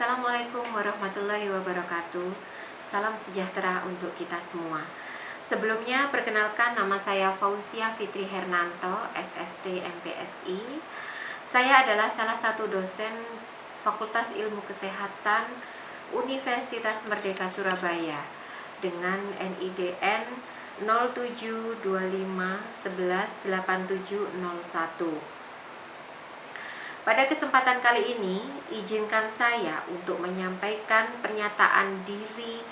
Assalamualaikum warahmatullahi wabarakatuh. Salam sejahtera untuk kita semua. Sebelumnya, perkenalkan, nama saya Fauzia Fitri Hernanto, SST MPSI. Saya adalah salah satu dosen Fakultas Ilmu Kesehatan Universitas Merdeka Surabaya dengan NIDN 0725118701. Pada kesempatan kali ini, izinkan saya untuk menyampaikan pernyataan diri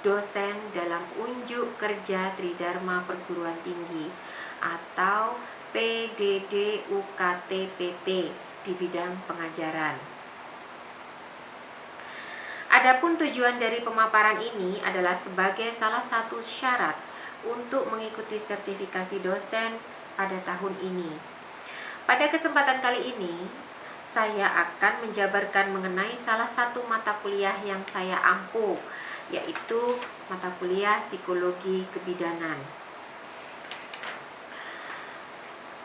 dosen dalam unjuk kerja Tridharma Perguruan Tinggi atau PDD UKT-PT di bidang pengajaran. Adapun tujuan dari pemaparan ini adalah sebagai salah satu syarat untuk mengikuti sertifikasi dosen pada tahun ini. Pada kesempatan kali ini, saya akan menjabarkan mengenai salah satu mata kuliah yang saya ampu, yaitu mata kuliah Psikologi Kebidanan.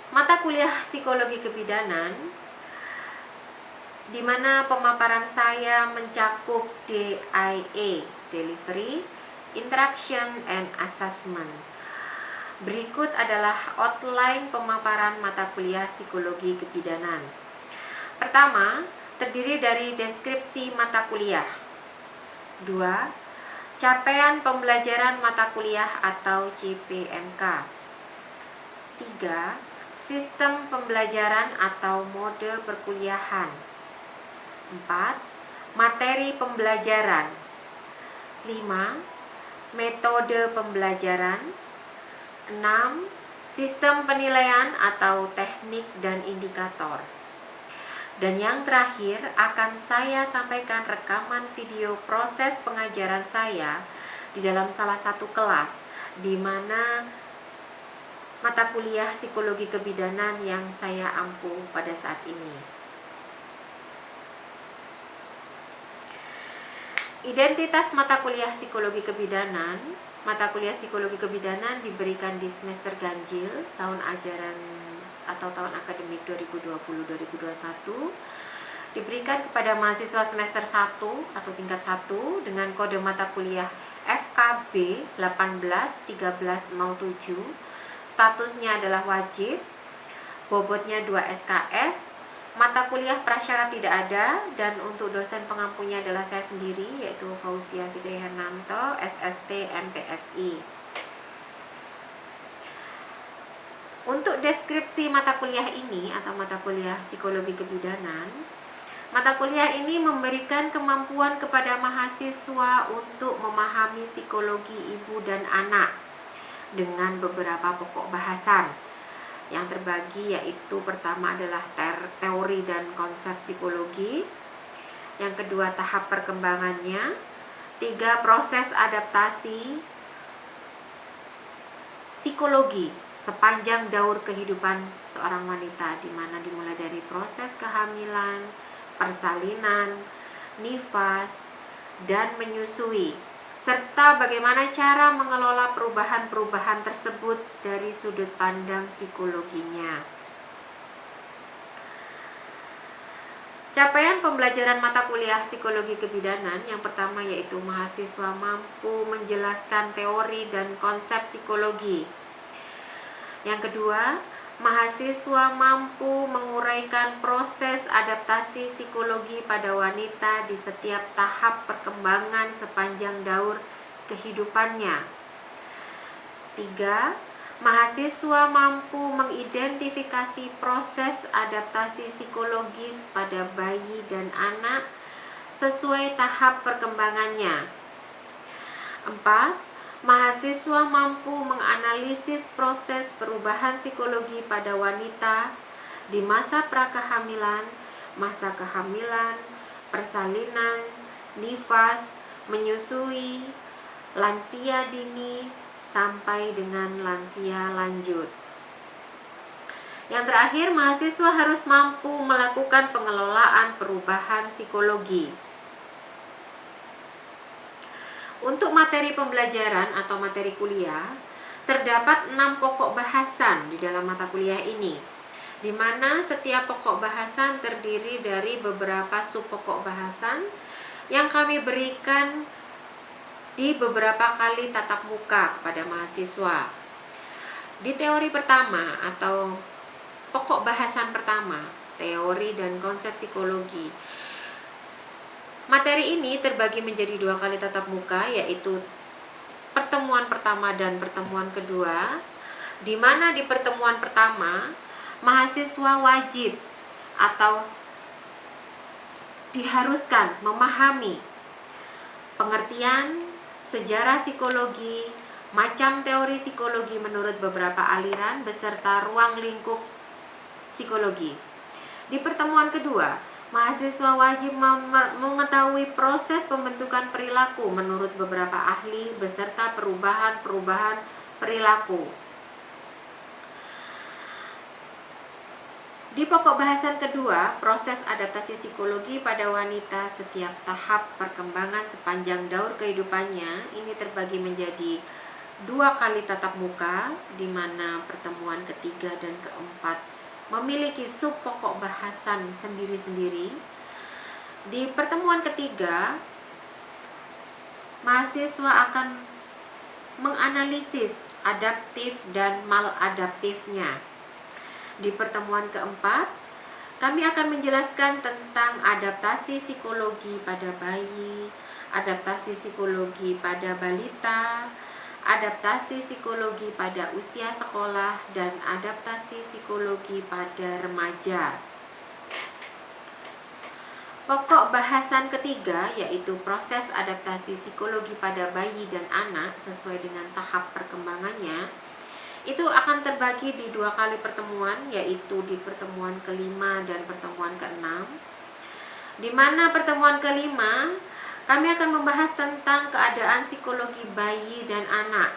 Mata kuliah Psikologi Kebidanan, di mana pemaparan saya mencakup DIA, Delivery, Interaction, and Assessment. Berikut adalah outline pemaparan mata kuliah Psikologi Kebidanan. Pertama, terdiri dari deskripsi mata kuliah. 2. Capaian pembelajaran mata kuliah atau CPMK. 3. Sistem pembelajaran atau mode perkuliahan. 4. Materi pembelajaran. 5. Metode pembelajaran. 6. Sistem penilaian atau teknik dan indikator. Dan yang terakhir, akan saya sampaikan rekaman video proses pengajaran saya di dalam salah satu kelas, di mana mata kuliah Psikologi Kebidanan yang saya ampu pada saat ini. Identitas mata kuliah Psikologi Kebidanan. Mata kuliah Psikologi Kebidanan diberikan di semester ganjil tahun ajaran atau tahun akademik 2020-2021, diberikan kepada mahasiswa semester 1 atau tingkat 1 dengan kode mata kuliah FKB 181307. Statusnya adalah wajib, bobotnya 2 SKS, mata kuliah prasyarat tidak ada, dan untuk dosen pengampunya adalah saya sendiri, yaitu Fauzia Fitri Hernanto, SST MPSI. Untuk deskripsi mata kuliah ini atau mata kuliah Psikologi Kebidanan, mata kuliah ini memberikan kemampuan kepada mahasiswa untuk memahami psikologi ibu dan anak dengan beberapa pokok bahasan yang terbagi, yaitu pertama adalah teori dan konsep psikologi, yang kedua tahap perkembangannya, 3 proses adaptasi psikologi sepanjang daur kehidupan seorang wanita, di mana dimulai dari proses kehamilan, persalinan, nifas, dan menyusui, serta bagaimana cara mengelola perubahan-perubahan tersebut dari sudut pandang psikologinya. Capaian pembelajaran mata kuliah Psikologi Kebidanan yang pertama yaitu mahasiswa mampu menjelaskan teori dan konsep psikologi. Yang kedua, mahasiswa mampu menguraikan proses adaptasi psikologi pada wanita di setiap tahap perkembangan sepanjang daur kehidupannya. 3. Mahasiswa mampu mengidentifikasi proses adaptasi psikologis pada bayi dan anak sesuai tahap perkembangannya. 4. Mahasiswa mampu menganalisis proses perubahan psikologi pada wanita di masa prakehamilan, masa kehamilan, persalinan, nifas, menyusui, lansia dini, sampai dengan lansia lanjut. Yang terakhir, mahasiswa harus mampu melakukan pengelolaan perubahan psikologi. Untuk materi pembelajaran atau materi kuliah, terdapat 6 pokok bahasan di dalam mata kuliah ini, di mana setiap pokok bahasan terdiri dari beberapa sub pokok bahasan yang kami berikan di beberapa kali tatap muka kepada mahasiswa. Di teori pertama atau pokok bahasan pertama, teori dan konsep psikologi. Materi ini terbagi menjadi 2 kali tatap muka, yaitu pertemuan pertama dan pertemuan kedua, di mana di pertemuan pertama mahasiswa wajib atau diharuskan memahami pengertian, sejarah psikologi, macam teori psikologi menurut beberapa aliran, beserta ruang lingkup psikologi. Di pertemuan kedua, mahasiswa wajib mengetahui proses pembentukan perilaku menurut beberapa ahli, beserta perubahan-perubahan perilaku. Di pokok bahasan kedua, proses adaptasi psikologi pada wanita setiap tahap perkembangan sepanjang daur kehidupannya, ini terbagi menjadi 2 kali tatap muka, di mana pertemuan ketiga dan keempat memiliki sub pokok bahasan sendiri-sendiri. Di pertemuan ketiga, mahasiswa akan menganalisis adaptif dan maladaptifnya. Di pertemuan keempat, kami akan menjelaskan tentang adaptasi psikologi pada bayi, adaptasi psikologi pada balita, adaptasi psikologi pada usia sekolah, dan adaptasi psikologi pada remaja. Pokok bahasan ketiga yaitu proses adaptasi psikologi pada bayi dan anak sesuai dengan tahap perkembangannya. Itu akan terbagi di 2 kali pertemuan, yaitu di pertemuan kelima dan pertemuan keenam. Di mana pertemuan kelima, kami akan membahas tentang keadaan psikologi bayi dan anak,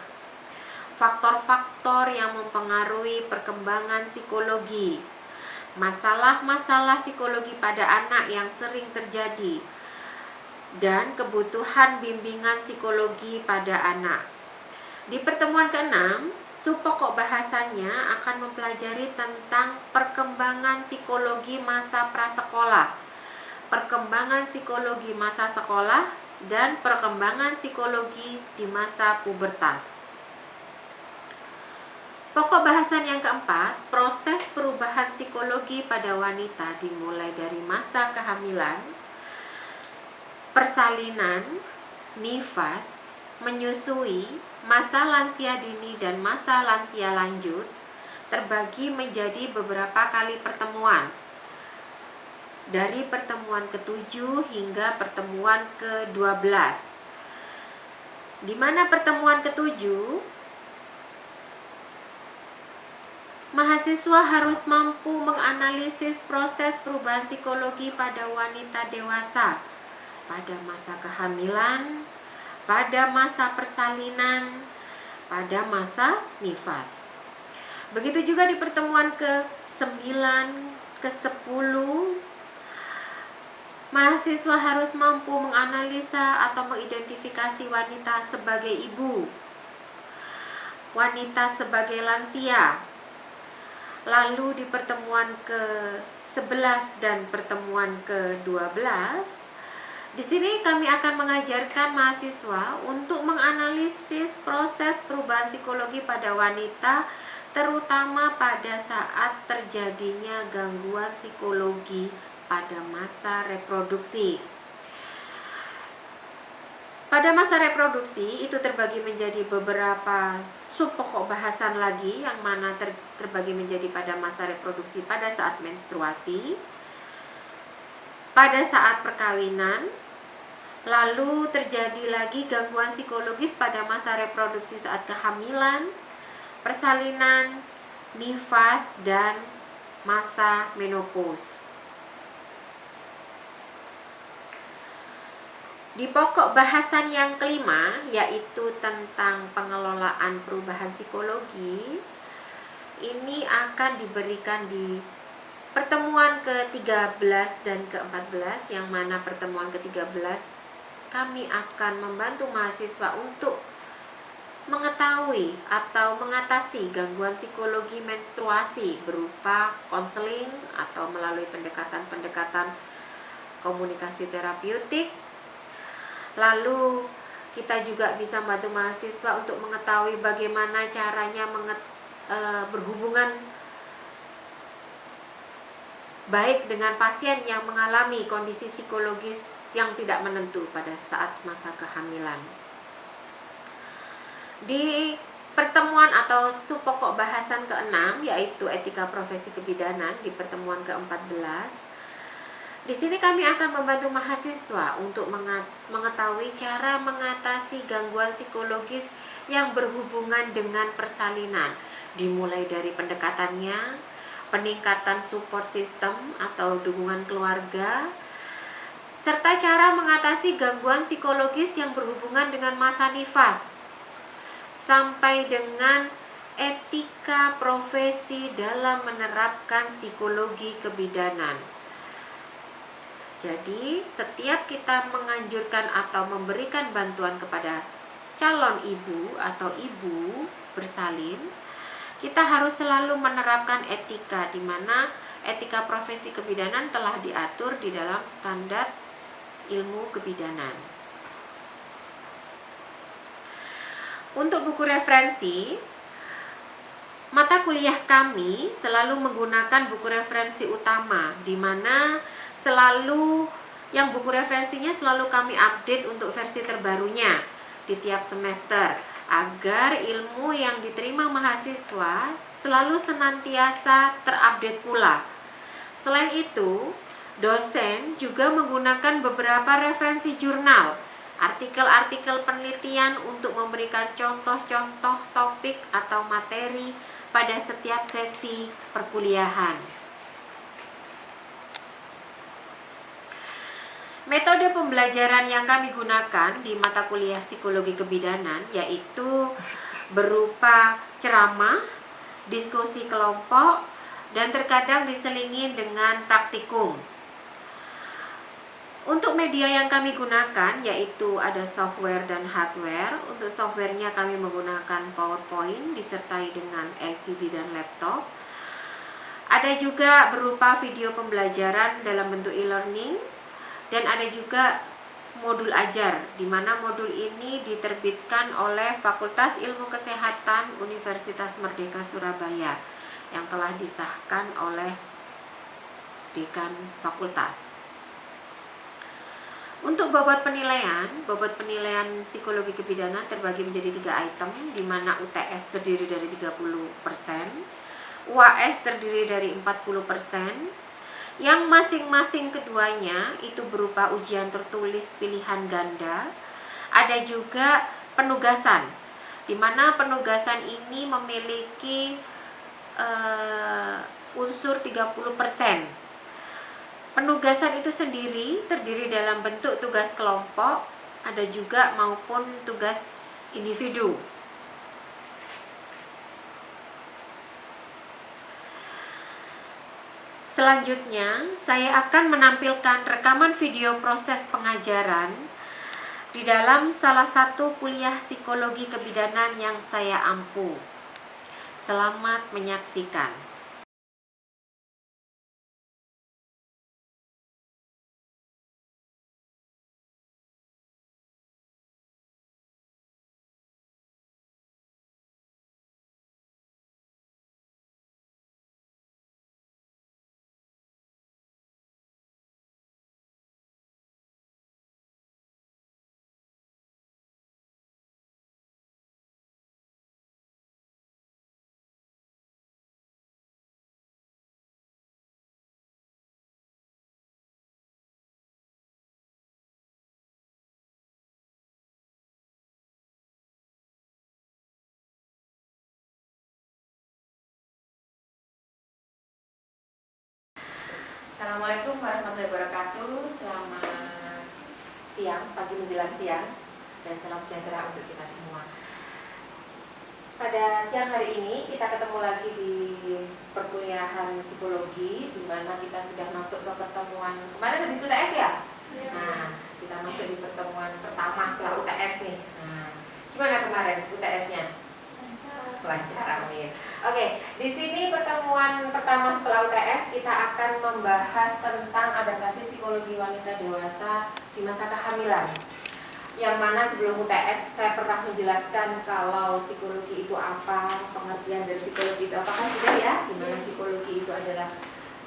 faktor-faktor yang mempengaruhi perkembangan psikologi, masalah-masalah psikologi pada anak yang sering terjadi, dan kebutuhan bimbingan psikologi pada anak. Di pertemuan keenam, sub pokok bahasannya akan mempelajari tentang perkembangan psikologi masa prasekolah, perkembangan psikologi masa sekolah, dan perkembangan psikologi di masa pubertas. Pokok bahasan yang keempat, proses perubahan psikologi pada wanita dimulai dari masa kehamilan, persalinan, nifas, menyusui, masa lansia dini, dan masa lansia lanjut, terbagi menjadi beberapa kali pertemuan, dari pertemuan ke-7 hingga pertemuan ke-12. Di mana pertemuan ke-7, mahasiswa harus mampu menganalisis proses perubahan psikologi pada wanita dewasa pada masa kehamilan, pada masa persalinan, pada masa nifas. Begitu juga di pertemuan ke-9, ke-10, mahasiswa harus mampu menganalisa atau mengidentifikasi wanita sebagai ibu, wanita sebagai lansia. Lalu di pertemuan ke-11 dan pertemuan ke-12, di sini kami akan mengajarkan mahasiswa untuk menganalisis proses perubahan psikologi pada wanita, terutama pada saat terjadinya gangguan psikologi pada masa reproduksi. Pada masa reproduksi itu terbagi menjadi beberapa sub pokok bahasan lagi, yang mana terbagi menjadi pada masa reproduksi pada saat menstruasi, pada saat perkawinan, lalu terjadi lagi gangguan psikologis pada masa reproduksi saat kehamilan, persalinan, nifas, dan masa menopause. Di pokok bahasan yang kelima, yaitu tentang pengelolaan perubahan psikologi, ini akan diberikan di pertemuan ke-13 dan ke-14, yang mana pertemuan ke-13 kami akan membantu mahasiswa untuk mengetahui atau mengatasi gangguan psikologi menstruasi berupa konseling atau melalui pendekatan-pendekatan komunikasi terapeutik, Lalu kita juga bisa membantu mahasiswa untuk mengetahui bagaimana caranya berhubungan baik dengan pasien yang mengalami kondisi psikologis yang tidak menentu pada saat masa kehamilan. Di pertemuan atau subpokok bahasan ke-6, yaitu etika profesi kebidanan, di pertemuan ke-14, di sini kami akan membantu mahasiswa untuk mengetahui cara mengatasi gangguan psikologis yang berhubungan dengan persalinan, dimulai dari pendekatannya, peningkatan support system atau dukungan keluarga, serta cara mengatasi gangguan psikologis yang berhubungan dengan masa nifas, sampai dengan etika profesi dalam menerapkan psikologi kebidanan. Jadi, setiap kita menganjurkan atau memberikan bantuan kepada calon ibu atau ibu bersalin, kita harus selalu menerapkan etika, di mana etika profesi kebidanan telah diatur di dalam standar ilmu kebidanan. Untuk buku referensi, mata kuliah kami selalu menggunakan buku referensi utama, di mana yang buku referensinya selalu kami update untuk versi terbarunya di tiap semester, agar ilmu yang diterima mahasiswa selalu senantiasa terupdate pula. Selain itu, dosen juga menggunakan beberapa referensi jurnal, artikel-artikel penelitian untuk memberikan contoh-contoh topik atau materi pada setiap sesi perkuliahan. Metode pembelajaran yang kami gunakan di mata kuliah psikologi kebidanan yaitu berupa ceramah, diskusi kelompok, dan terkadang diselingi dengan praktikum. Untuk media yang kami gunakan yaitu ada software dan hardware. Untuk softwarenya kami menggunakan PowerPoint disertai dengan LCD dan laptop. Ada juga berupa video pembelajaran dalam bentuk e-learning. Dan ada juga modul ajar, di mana modul ini diterbitkan oleh Fakultas Ilmu Kesehatan Universitas Merdeka Surabaya yang telah disahkan oleh Dekan Fakultas. Untuk bobot penilaian psikologi kebidanan terbagi menjadi 3 item, di mana UTS terdiri dari 30%, UAS terdiri dari 40%, yang masing-masing keduanya itu berupa ujian tertulis pilihan ganda. Ada juga penugasan, di mana penugasan ini memiliki unsur 30%. Penugasan itu sendiri terdiri dalam bentuk tugas kelompok, ada juga maupun tugas individu. Selanjutnya, saya akan menampilkan rekaman video proses pengajaran di dalam salah satu kuliah psikologi kebidanan yang saya ampu. Selamat menyaksikan. Assalamualaikum warahmatullahi wabarakatuh. Selamat siang, pagi menjelang siang, dan salam sejahtera untuk kita semua. Pada siang hari ini kita ketemu lagi di perkuliahan psikologi, di mana kita sudah masuk ke pertemuan kemarin habis UTS ya? Nah, kita masuk di pertemuan pertama setelah UTS nih. Nah, gimana kemarin UTS-nya? Lancar, amin. Oke, di sini pertemuan pertama setelah UTS kita akan membahas tentang adaptasi psikologi wanita dewasa di masa kehamilan. Yang mana sebelum UTS saya pernah menjelaskan kalau psikologi itu apa, pengertian dari psikologi itu apa, kan sudah ya, dimana psikologi itu adalah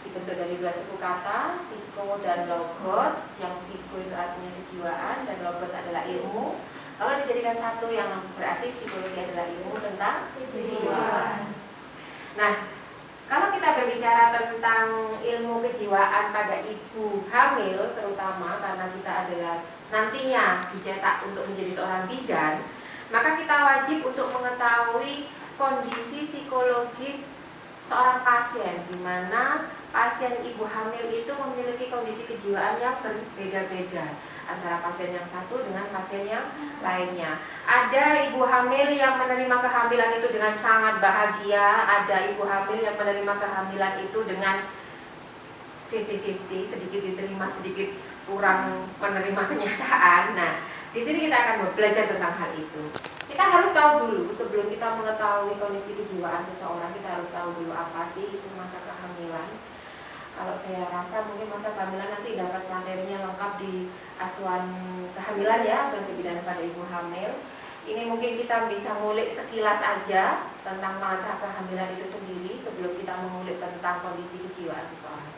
dibentuk dari dua suku kata, psiko dan logos. Yang psiko itu artinya kejiwaan dan logos adalah ilmu. Kalau dijadikan satu, yang berarti psikologi adalah ilmu tentang kejiwaan. Nah, kalau kita berbicara tentang ilmu kejiwaan pada ibu hamil, terutama karena kita adalah nantinya dicetak untuk menjadi seorang bidan, maka kita wajib untuk mengetahui kondisi psikologis seorang pasien, di mana pasien ibu hamil itu memiliki kondisi kejiwaan yang berbeda-beda antara pasien yang satu dengan pasien yang lainnya. Ada ibu hamil yang menerima kehamilan itu dengan sangat bahagia, ada ibu hamil yang menerima kehamilan itu dengan 50-50, sedikit diterima, sedikit kurang menerima kenyataan. Nah, di sini kita akan belajar tentang hal itu. Kita harus tahu dulu, sebelum kita mengetahui kondisi kejiwaan seseorang, kita harus tahu dulu apa sih itu masa kehamilan. Kalau saya rasa mungkin masa kehamilan nanti dapat materinya lengkap di asuhan kehamilan ya, asuhan kebidanan pada ibu hamil. Ini mungkin kita bisa ngulik sekilas aja tentang masa kehamilan itu sendiri sebelum kita mengulik tentang kondisi kejiwaan seseorang.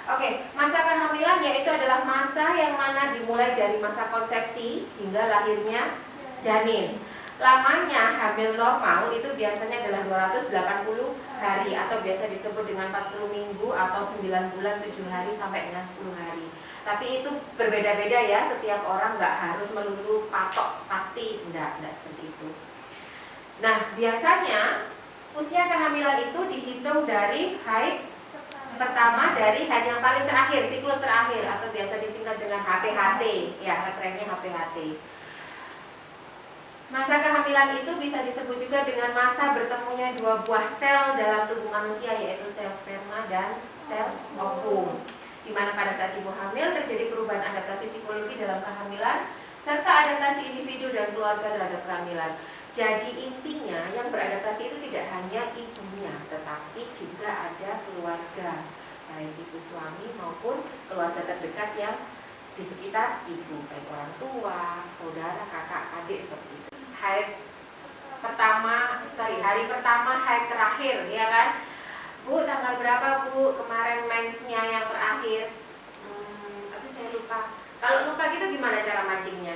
Oke, masa kehamilan yaitu adalah masa yang mana dimulai dari masa konsepsi hingga lahirnya janin. Lamanya hamil normal itu biasanya adalah 280 hari atau biasa disebut dengan 40 minggu atau 9 bulan 7 hari sampai dengan 10 hari. Tapi itu berbeda-beda ya, setiap orang nggak harus melulu patok pasti, enggak seperti itu. Nah, biasanya usia kehamilan itu dihitung dari haid pertama, dari haid yang paling terakhir, siklus terakhir atau biasa disingkat dengan HPHT, ya kerennya HPHT. Masa kehamilan itu bisa disebut juga dengan masa bertemunya dua buah sel dalam tubuh manusia, yaitu sel sperma dan sel ovum. Di mana pada saat ibu hamil terjadi perubahan adaptasi psikologi dalam kehamilan serta adaptasi individu dan keluarga terhadap kehamilan. Jadi intinya yang beradaptasi itu tidak hanya ibunya, tetapi juga ada keluarga, baik itu suami maupun keluarga terdekat yang di sekitar ibu, baik orang tua, saudara, kakak, adik, seperti itu. Hari pertama haid terakhir, ya kan? Bu, tanggal berapa Bu kemarin mensnya yang terakhir? Tapi saya lupa. Kalau lupa gitu gimana cara mancingnya?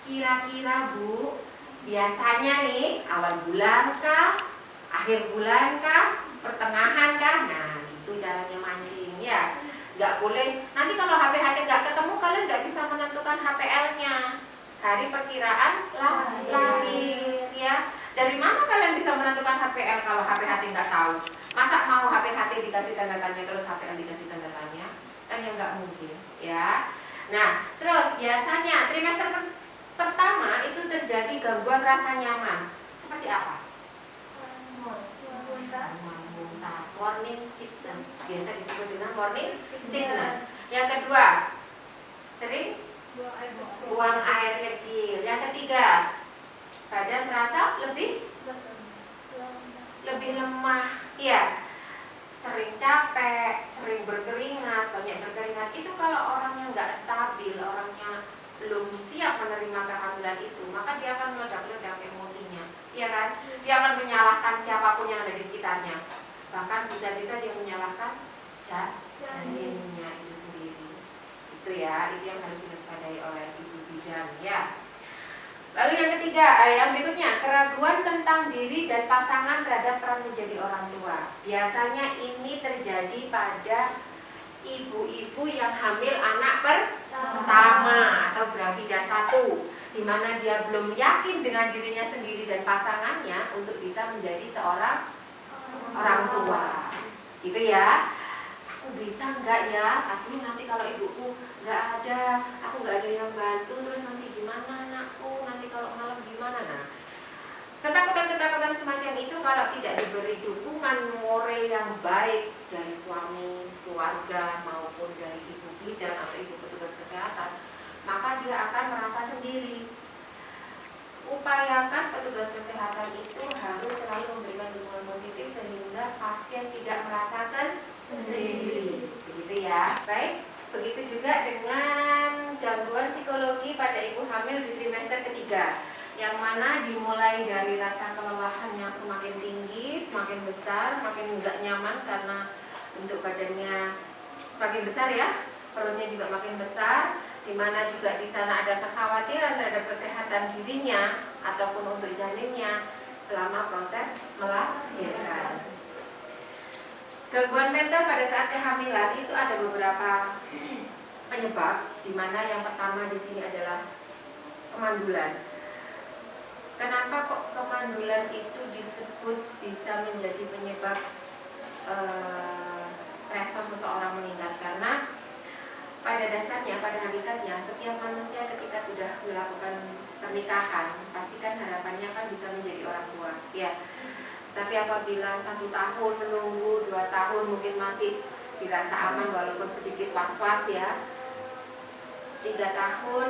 Kira-kira Bu, biasanya nih awal bulan kah, akhir bulan kah, pertengahan kah? Nah, itu caranya mancing ya. Nggak boleh, nanti kalau HPHT nggak ketemu, kalian nggak bisa menentukan HPL-nya, hari perkiraan lahir ya. Dari mana kalian bisa menentukan HPL kalau HPHT nggak tahu? Masa mau HPHT dikasih tanda tanya terus HPL dikasih tanda tanya? Kan ya nggak mungkin ya. Nah, terus biasanya trimester pertama itu terjadi gangguan rasa nyaman. Seperti apa? Muntah, morning sickness. Biasa disebut dengan morning sickness. Yang kedua, sering buang air kecil. Yang ketiga, badan terasa lebih lemah. Ya, sering capek, sering berkeringat, banyak berkeringat. Itu kalau orangnya nggak stabil, orangnya belum siap menerima kehamilan itu, maka dia akan meledak-ledak emosinya, ya kan? Dia akan menyalahkan siapapun yang ada di sekitarnya, bahkan bisa-bisa dia menyalahkan janinnya itu sendiri. Itu ya, itu yang harus diwaspadai oleh ibu bidan ya. Lalu yang ketiga, yang berikutnya, keraguan tentang diri dan pasangan terhadap peran menjadi orang tua. Biasanya ini terjadi pada ibu-ibu yang hamil anak pertama atau gravida 1, di mana dia belum yakin dengan dirinya sendiri dan pasangannya untuk bisa menjadi seorang orang tua. Gitu ya. Aku bisa nggak ya? Aduh, nanti kalau ibuku nggak ada, aku nggak ada yang bantu, terus nanti gimana anakku? Nanti kalau malam gimana? Nah, ketakutan-ketakutan semacam itu kalau tidak diberi dukungan moral yang baik dari suami, keluarga maupun dari ibu bidan atau ibu petugas kesehatan, maka dia akan merasa sendiri. Upayakan petugas kesehatan itu harus selalu memberikan dukungan positif sehingga pasien tidak merasa sendiri, begitu ya. Baik, Begitu juga dengan gangguan psikologi pada ibu hamil di trimester ketiga, yang mana dimulai dari rasa kelelahan yang semakin tinggi, semakin besar, makin nggak nyaman karena bentuk badannya semakin besar ya, perutnya juga makin besar, dimana juga di sana ada kekhawatiran terhadap kesehatan dirinya ataupun untuk janinnya selama proses melahirkan. Gangguan mental pada saat kehamilan itu ada beberapa penyebab, di mana yang pertama di sini adalah kemandulan. Kenapa kok kemandulan itu disebut bisa menjadi penyebab stresor seseorang meninggal? Karena pada dasarnya, pada hakikatnya, setiap manusia ketika sudah melakukan pernikahan, pastikan harapannya kan bisa menjadi orang tua, ya. Tapi apabila 1 tahun menunggu, 2 tahun mungkin masih dirasa aman walaupun sedikit was-was ya, 3 tahun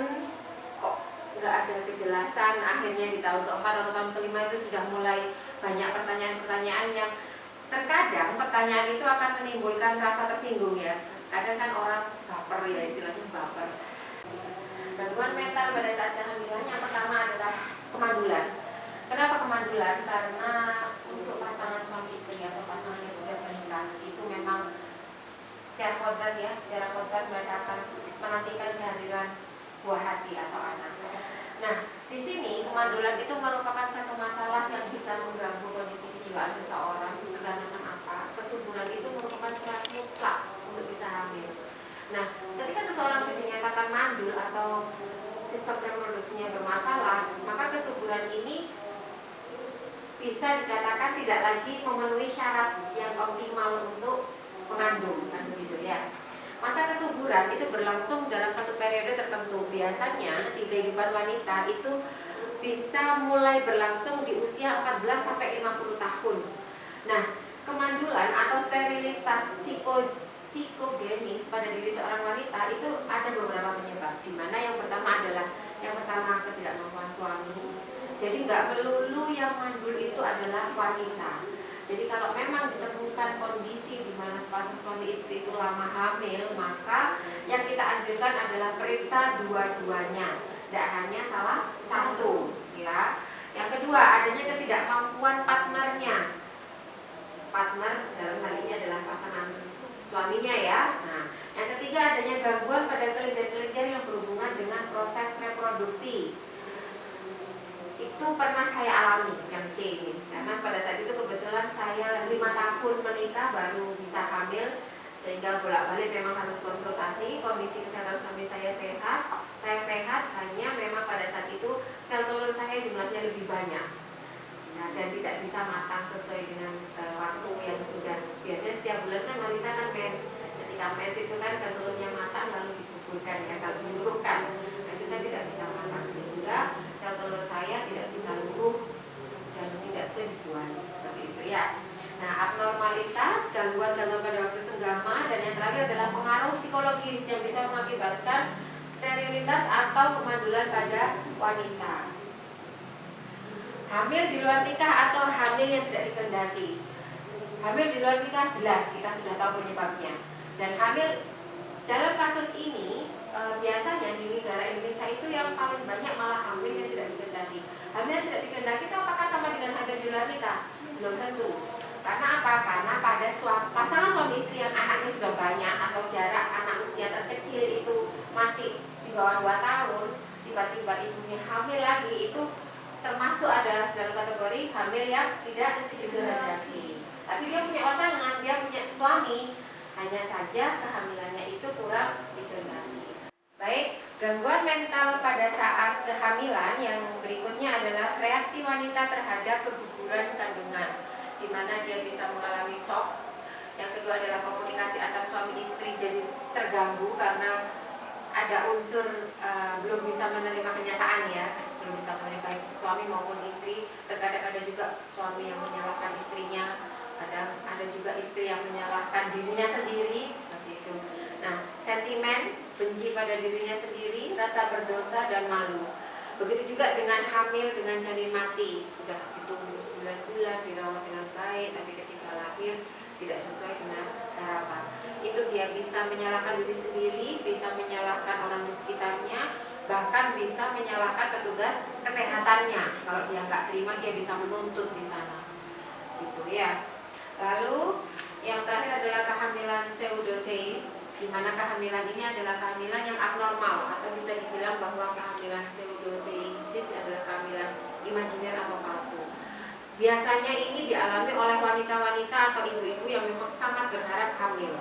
kok nggak ada kejelasan, akhirnya di tahun keempat atau tahun kelima itu sudah mulai banyak pertanyaan-pertanyaan yang terkadang pertanyaan itu akan menimbulkan rasa tersinggung ya. Kadang kan orang baper ya, istilahnya baper. Gangguan mental pada saat kehamilan yang pertama adalah kemandulan. Kenapa kemandulan? Karena untuk pasangan suami istri atau pasangan yang sudah menikah itu memang secara kodrat ya, secara kodrat mereka akan menantikan kehadiran buah hati atau anak. Nah, di sini kemandulan itu merupakan satu masalah yang bisa mengganggu kondisi kejiwaan seseorang, dikarenakan apa? Kesuburan itu merupakan syarat mutlak untuk bisa hamil. Nah, ketika seseorang dinyatakan mandul atau sistem reproduksinya bermasalah, maka kesuburan ini bisa dikatakan tidak lagi memenuhi syarat yang optimal untuk mengandung, kan begitu ya. Masa kesuburan itu berlangsung dalam satu periode tertentu. Biasanya di kehidupan wanita itu bisa mulai berlangsung di usia 14 sampai 50 tahun. Nah, kemandulan atau sterilitas psikogenis pada diri seorang wanita itu ada beberapa penyebab, di mana yang pertama adalah ketidakmampuan suami. Jadi nggak melulu yang mandul itu adalah wanita. Jadi kalau memang ditemukan kondisi di mana sepasang suami istri itu lama hamil, maka yang kita anjurkan adalah periksa dua-duanya, tidak hanya salah satu, ya. Yang kedua, adanya ketidakmampuan partnernya. Partner dalam hal ini adalah pasangan suaminya ya. Nah, yang ketiga adanya gangguan pada kelenjar-kelenjar yang berhubungan dengan proses reproduksi. Itu pernah saya alami yang C ini, karena pada saat itu kebetulan saya 5 tahun menikah baru bisa hamil, sehingga bolak-balik memang harus konsultasi. Kondisi kesehatan suami saya sehat, hanya memang pada saat itu sel telur saya jumlahnya lebih banyak, nah, dan tidak bisa matang sesuai dengan waktu yang sudah. Biasanya setiap bulan kan wanita kan mens, ketika mens itu kan sel telurnya matang lalu dikuburkan ya, kalau diluruhkan, nah, itu saya tidak bisa matang, sehingga sel telur saya tidak bisa luruh dan tidak bisa dibuang, seperti itu ya. Nah, abnormalitas, gangguan-gangguan pada waktu senggama, dan yang terakhir adalah pengaruh psikologis yang bisa mengakibatkan sterilitas atau kemandulan pada wanita. Hamil di luar nikah atau hamil yang tidak dikehendaki. Hamil di luar nikah jelas kita sudah tahu penyebabnya. Dan hamil dalam kasus ini biasanya di negara Indonesia itu yang paling banyak malah hamil yang tidak dikehendaki. Hamil yang tidak dikehendaki itu apakah sama dengan hamil di luar nikah? Belum tentu. Karena apa? Karena pada pasangan suami istri yang anaknya sudah banyak atau jarak anak usia terkecil itu masih di bawah 2 tahun, tiba-tiba ibunya hamil lagi, itu termasuk adalah dalam kategori hamil yang tidak dikehendaki. Tapi dia punya pasangan, dia punya suami, hanya saja kehamilannya itu kurang dikehendaki. Baik, gangguan mental pada saat kehamilan yang berikutnya adalah reaksi wanita terhadap keguguran kandungan, di mana dia bisa mengalami shock. Yang kedua adalah komunikasi antar suami istri jadi terganggu karena ada unsur belum bisa menerima kenyataan ya, belum bisa menerima baik suami maupun istri. Terkadang ada juga suami yang menyalahkan istrinya, kadang ada juga istri yang menyalahkan dirinya sendiri, seperti itu. Nah, sentimen benci pada dirinya sendiri, rasa berdosa dan malu. Begitu juga dengan hamil dengan janin mati, sudah ditunggu 9 bulan, dirawat dengan baik, tapi ketika lahir tidak sesuai dengan harapan. itu dia bisa menyalahkan diri sendiri, bisa menyalahkan orang di sekitarnya, bahkan bisa menyalahkan petugas kesehatannya. Kalau dia nggak terima, dia bisa menuntut di sana, gitu ya. Lalu yang terakhir adalah kehamilan pseudosis, di mana kehamilan ini adalah kehamilan yang abnormal, atau bisa dibilang bahwa kehamilan pseudosis adalah kehamilan imajiner atau palsu. Biasanya ini dialami oleh wanita-wanita atau ibu-ibu yang memang sangat berharap hamil,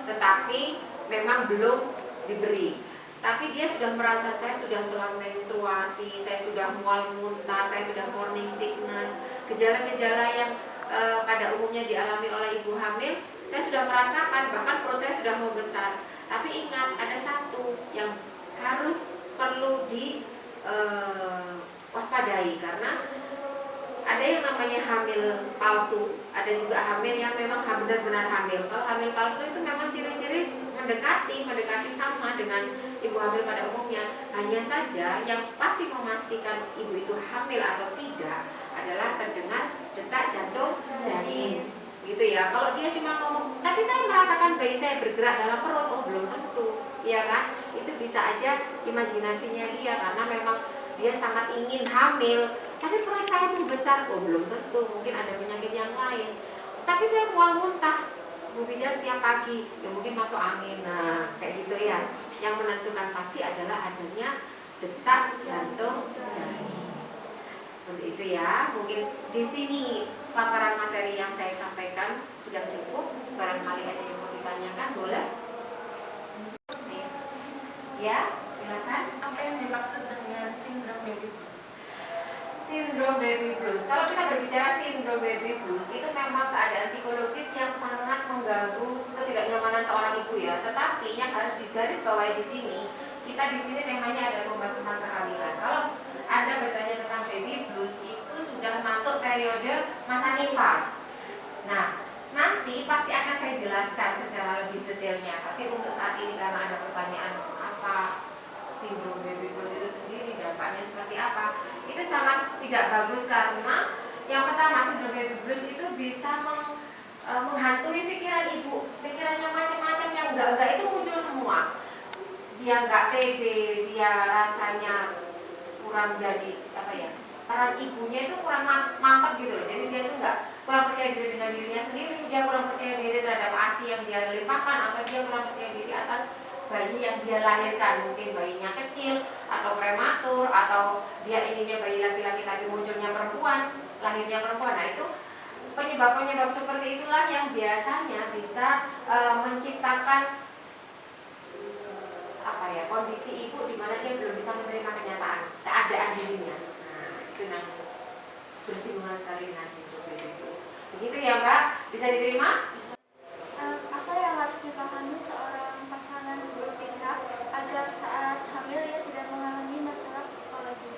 tetapi memang belum diberi. Tapi dia sudah merasa, saya sudah telah menstruasi, saya sudah mual muntah, saya sudah morning sickness, gejala-gejala yang pada umumnya dialami oleh ibu hamil, saya sudah merasakan, bahkan perut saya sudah mau besar. Tapi ingat, ada satu yang harus perlu diwaspadai, karena ada yang namanya hamil palsu, ada juga hamil yang memang benar-benar hamil. Kalau hamil palsu itu memang ciri-ciri mendekati sama dengan ibu hamil pada umumnya. Hanya saja yang pasti memastikan ibu itu hamil atau tidak adalah terdengar detak jantung janin, gitu ya. Kalau dia cuma ngomong, tapi saya merasakan bayi saya bergerak dalam perut, oh belum tentu, ya kan? Itu bisa aja imajinasinya dia, karena memang dia sangat ingin hamil, tapi perut saya membesar, oh belum tentu, mungkin ada penyakit yang lain. Tapi saya mual muntah, Bu Bidan tiap pagi, ya mungkin masuk angin. Nah, kayak gitu ya. Yang menentukan pasti adalah adanya detak jantung janin. Seperti itu ya. Mungkin di sini paparan materi yang saya sampaikan sudah cukup. Barangkali ada yang mau ditanyakan, boleh? Ya, silakan. Apa yang dimaksud dengan sindrom baby blues? Sindrom baby blues. Kalau kita berbicara sindrom baby blues, itu memang keadaan psikologis yang sangat mengganggu ketidaknyamanan seorang ibu ya. Tetapi yang harus digarisbawahi di sini, kita di sini temanya adalah membahas tentang kehamilan. Kalau Anda bertanya tentang baby blues, itu sudah masuk periode masa nifas. Nah, nanti pasti akan saya jelaskan secara lebih detailnya. Tapi untuk saat ini karena ada pertanyaan apa sindrom baby blues itu sendiri, dampaknya seperti apa, itu sangat tidak bagus, karena yang pertama, sindrom baby blues itu bisa menghantui pikiran ibu. Pikirannya macam-macam, yang enggak itu muncul semua. Dia enggak pede, dia rasanya kurang jadi peran ibunya itu kurang mantap gitu loh. Jadi dia itu kurang percaya diri dengan dirinya sendiri, dia kurang percaya diri terhadap ASI yang dia limpahkan, atau dia kurang percaya diri atas bayi yang dia lahirkan. Mungkin bayinya kecil atau prematur, atau dia inginnya bayi laki-laki tapi munculnya perempuan, lahirnya perempuan. Nah, itu penyebab-penyebab seperti itulah yang biasanya bisa menciptakan kondisi ibu di mana dia belum bisa menerima kenyataan keadaan dirinya. Nah, itu yang bersinggungan sekali dengan sindrom baby blues. Begitu ya Mbak, bisa diterima? Apa yang harus dipahami seorang pasangan sebelum menikah agar saat hamil ia tidak mengalami masalah psikologi?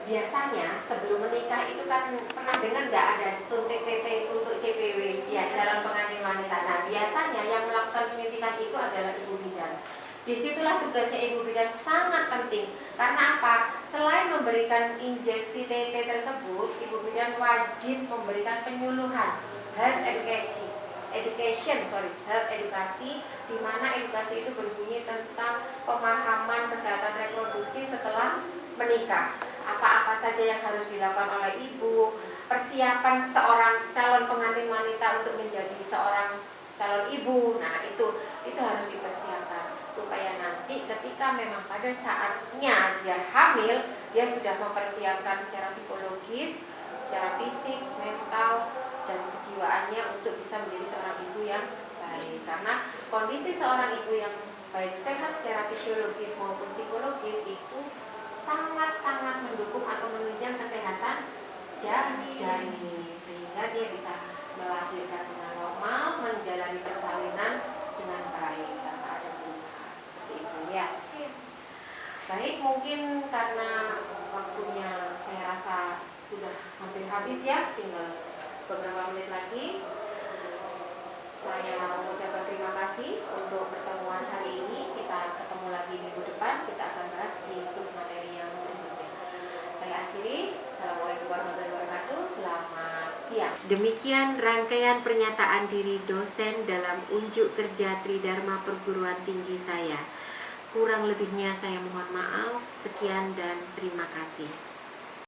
Biasanya sebelum menikah itu kan pernah dengar nggak ada suntik TT untuk CPW ya, calon pengantin wanita. Nah, biasanya yang melakukan penyuntikan itu adalah ibu bidan. Disitulah tugasnya ibu bidan sangat penting. Karena apa? Selain memberikan injeksi TT tersebut, ibu bidan wajib memberikan penyuluhan, health edukasi, di mana edukasi itu berbunyi tentang pemahaman kesehatan reproduksi setelah menikah. Apa-apa saja yang harus dilakukan oleh ibu, persiapan seorang calon pengantin wanita untuk menjadi seorang calon ibu. Nah, itu harus dipersiapkan supaya nanti ketika memang pada saatnya dia hamil, dia sudah mempersiapkan secara psikologis, secara fisik, mental, dan kejiwaannya untuk bisa menjadi seorang ibu yang baik. Karena kondisi seorang ibu yang baik sehat secara fisiologis maupun psikologis itu sangat-sangat mendukung atau menunjang kesehatan janin, sehingga dia bisa melahirkan dengan normal, menjalani persalinan dengan baik tanpa ada perubahan. Seperti itu ya. Baik, mungkin karena waktunya saya rasa sudah hampir habis ya, tinggal beberapa menit lagi. Saya mengucapkan terima kasih untuk pertemuan hari ini. Kita ketemu lagi minggu depan. Kita akan bahas di submateri yang berikutnya. Saya akhiri. Assalamualaikum warahmatullahi wabarakatuh. Selamat siang. Demikian rangkaian pernyataan diri dosen dalam unjuk kerja Tridharma Perguruan Tinggi saya. Kurang lebihnya saya mohon maaf. Sekian dan terima kasih.